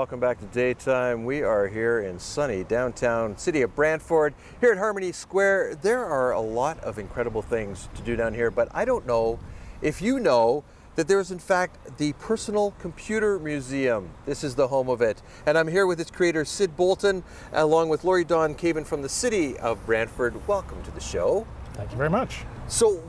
welcome back to Daytime. We are here in sunny downtown City of Brantford. Here at Harmony Square, there are a lot of incredible things to do down here, but I don't know if you know that there is in fact the Personal Computer Museum. This is the home of it. And I'm here with its creator, Sid Bolton, along with Lori Dawn Cavin from the City of Brantford. Welcome to the show. Thank you very much. So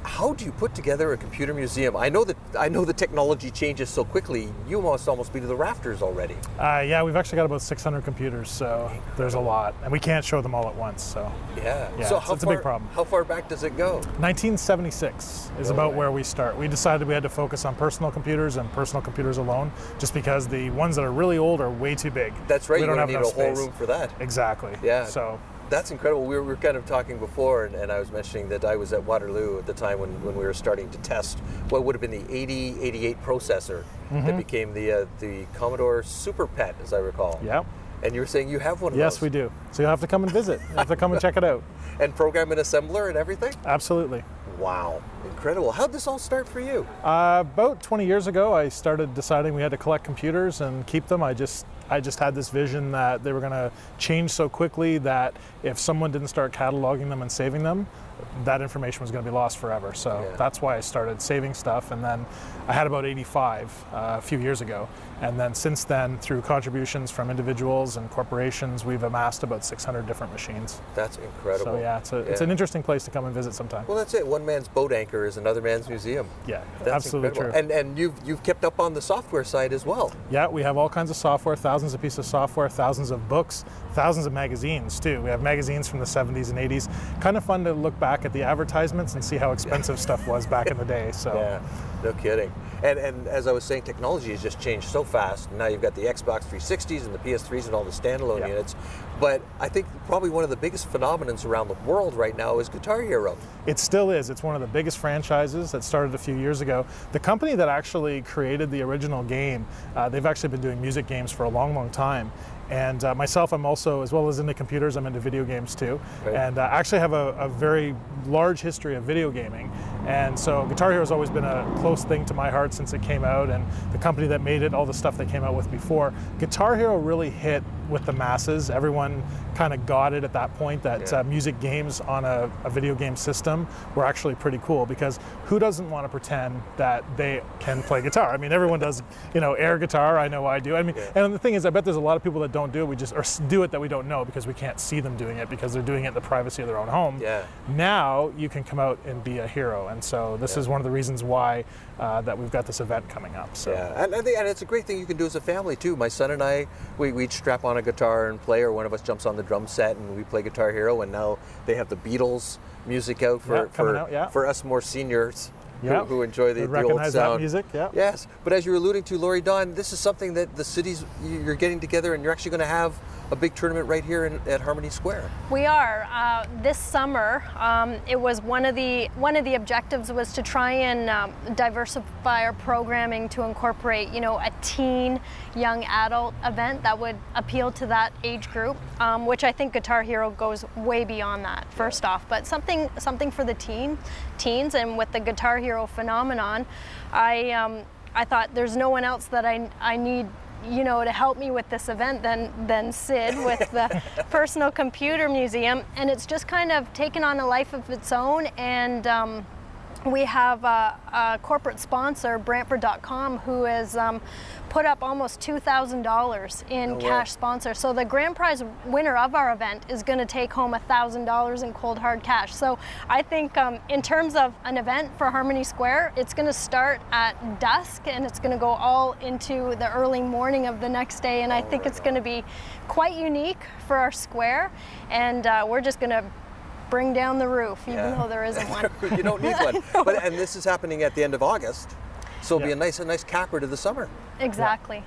how do you put together a computer museum? I know the technology changes so quickly. You must almost be to the rafters already. Yeah, we've actually got about 600 computers, so there's a lot, and we can't show them all at once. So so it's a big problem. How far back does it go? 1976 is about where we start. We decided we had to focus on personal computers and personal computers alone, just because the ones that are really old are way too big. That's right. We don't have need enough a whole space. room for that. Exactly. Yeah. So. That's incredible. We were kind of talking before, and I was mentioning that I was at Waterloo at the time when we were starting to test what would have been the 8088 processor that became the Commodore Super Pet, as I recall. Yeah. And you were saying you have one of those. Yes, we do. So you'll have to come and visit. You have to come and check it out. And program an assembler and everything? Absolutely. Wow. Incredible. How'd this all start for you? About 20 years ago, I started deciding we had to collect computers and keep them. I just had this vision that they were going to change so quickly that if someone didn't start cataloging them and saving them, that information was going to be lost forever. So that's why I started saving stuff. And then I had about 85 a few years ago. And then since then, through contributions from individuals and corporations, we've amassed about 600 different machines. That's incredible. So yeah, it's an interesting place to come and visit sometime. Well, that's it. One man's boat anchor is another man's museum. Yeah, that's absolutely incredible. true. And you've kept up on the software side as well. Yeah, we have all kinds of software, thousands of pieces of software, thousands of books, thousands of magazines too. We have magazines from the 70s and 80s. Kind of fun to look back at the advertisements and see how expensive stuff was back in the day. So. Yeah, no kidding. And as I was saying, technology has just changed so fast. Now you've got the Xbox 360s and the PS3s and all the standalone units. But I think probably one of the biggest phenomenons around the world right now is Guitar Hero. It still is. It's one of the biggest franchises that started a few years ago. The company that actually created the original game, they've actually been doing music games for a long, long time. And myself, I'm also, as well as into computers, I'm into video games too. Right. And I actually have a very large history of video gaming. And so Guitar Hero has always been a close thing to my heart since it came out, and the company that made it, all the stuff they came out with before. Guitar Hero really hit with the masses. Everyone kind of got it at that point that music games on a video game system were actually pretty cool, because who doesn't want to pretend that they can play guitar? I mean, everyone does, air guitar. I know I do. I mean, and the thing is, I bet there's a lot of people that don't do it. Or do it that we don't know because we can't see them doing it because they're doing it in the privacy of their own home. Yeah. Now you can come out and be a hero, and so this is one of the reasons why that we've got this event coming up. So. Yeah, and it's a great thing you can do as a family too. My son and I, we each strap on a guitar and play, or one of us jumps on the drum set and we play Guitar Hero, and now they have the Beatles music out for us more seniors. Who enjoy the old sound. Recognize that music, Yes, but as you were alluding to, Lori Dawn, this is something that the cities, you're getting together and you're actually going to have a big tournament right here at Harmony Square. We are. This summer, it was one of the objectives was to try and diversify our programming to incorporate, a teen, young adult event that would appeal to that age group, which I think Guitar Hero goes way beyond that, first off, but something for the teens, and with the Guitar Hero phenomenon, I thought there's no one else that I need to help me with this event than Sid with the Personal Computer Museum, and it's just kind of taken on a life of its own. And we have a corporate sponsor, Brantford.com, who has put up almost $2,000 in cash sponsor. So the grand prize winner of our event is going to take home $1,000 in cold hard cash. So I think in terms of an event for Harmony Square, it's going to start at dusk and it's going to go all into the early morning of the next day. And I think it's going to be quite unique for our square. And we're just going to bring down the roof, even though there isn't one. You don't need one. And this is happening at the end of August, so it'll be a nice capper to the summer. Exactly.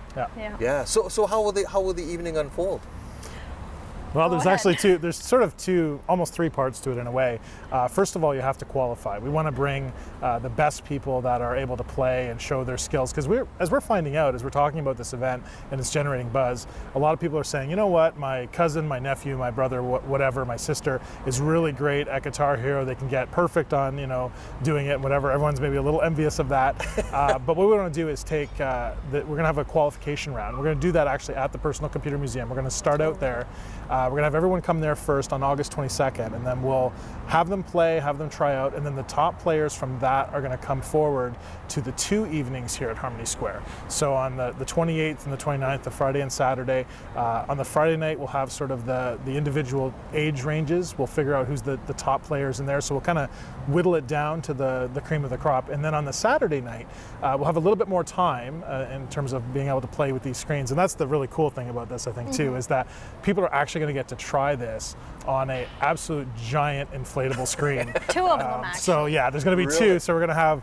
Yeah. So how will the evening unfold? Well, Go there's ahead. actually there's sort of almost three parts to it in a way. First of all, you have to qualify. We want to bring the best people that are able to play and show their skills, because as we're finding out, as we're talking about this event and it's generating buzz, a lot of people are saying, you know what, my cousin, my nephew, my brother, whatever, my sister is really great at Guitar Hero. They can get perfect on, doing it, whatever. Everyone's maybe a little envious of that. But what we want to do is we're going to have a qualification round. We're going to do that actually at the Personal Computer Museum. We're going to start out there. We're going to have everyone come there first on August 22nd, and then we'll have them play, have them try out, and then the top players from that are going to come forward to the 2 evenings here at Harmony Square. So on the 28th and the 29th, the Friday and Saturday. On the Friday night, we'll have sort of the individual age ranges. We'll figure out who's the top players in there, so we'll kind of whittle it down to the cream of the crop. And then on the Saturday night, we'll have a little bit more time in terms of being able to play with these screens. And that's the really cool thing about this, I think, too, is that people are actually going to get to try this on an absolute giant inflatable screen. 2 of them, actually. So yeah, there's going to be Really? 2. So we're going to have,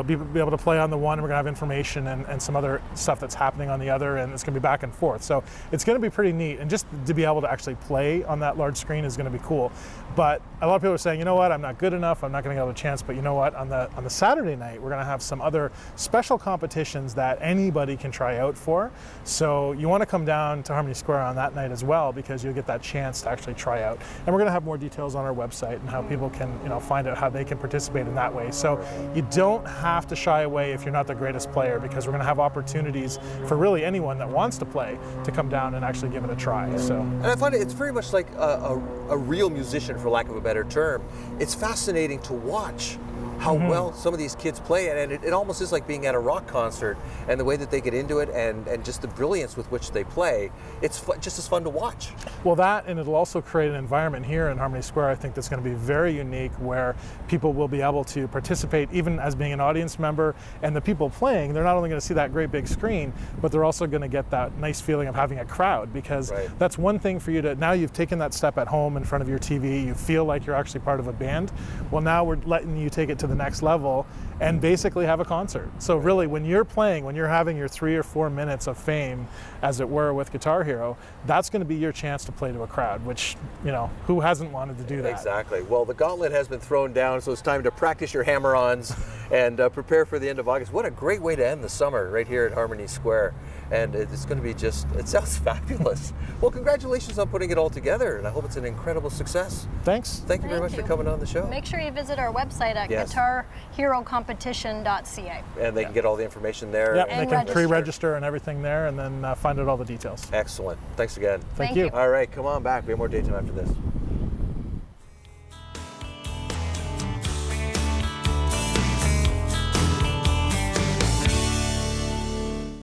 be able to play on the one, and we're going to have information and some other stuff that's happening on the other, and it's going to be back and forth. So it's going to be pretty neat, and just to be able to actually play on that large screen is going to be cool. But a lot of people are saying, you know what, I'm not good enough, I'm not going to get a chance. But you know what, on the Saturday night, we're going to have some other special competitions that anybody can try out for. So you want to come down to Harmony Square on that night as well, because you'll get that chance to actually try out. And we're going to have more details on our website and how people can, find out how they can participate in that way. So you don't have to shy away if you're not the greatest player, because we're going to have opportunities for really anyone that wants to play to come down and actually give it a try. So, And I find it's very much like a real musician, for lack of a better term. It's fascinating to watch how well some of these kids play, and it almost is like being at a rock concert, and the way that they get into it, and just the brilliance with which they play. It's just as fun to watch. well, that, and it'll also create an environment here in Harmony Square, I think, that's going to be very unique, where people will be able to participate even as being an audience member, and the people playing, they're not only going to see that great big screen, but they're also going to get that nice feeling of having a crowd, because Right. that's one thing for you to, now you've taken that step at home in front of your TV, you feel like you're actually part of a band. Well, now we're letting you take it to the next level and basically have a concert. So really, when you're playing, when you're having your 3 or 4 minutes of fame, as it were, with Guitar Hero, that's going to be your chance to play to a crowd, which, who hasn't wanted to do that? Exactly. Well, the gauntlet has been thrown down, so it's time to practice your hammer-ons and prepare for the end of August. What a great way to end the summer right here at Harmony Square. And it's going to be it sounds fabulous. Well, congratulations on putting it all together, and I hope it's an incredible success. Thanks. Thank you very much for coming on the show. Make sure you visit our website at Yes. guitarherocompetition.ca. And they can get all the information there. Yep, And they can register. pre-register and everything there, and then find out all the details. Excellent. Thanks again. Thank Thank you. you. All right, come on back. We have more daytime after this.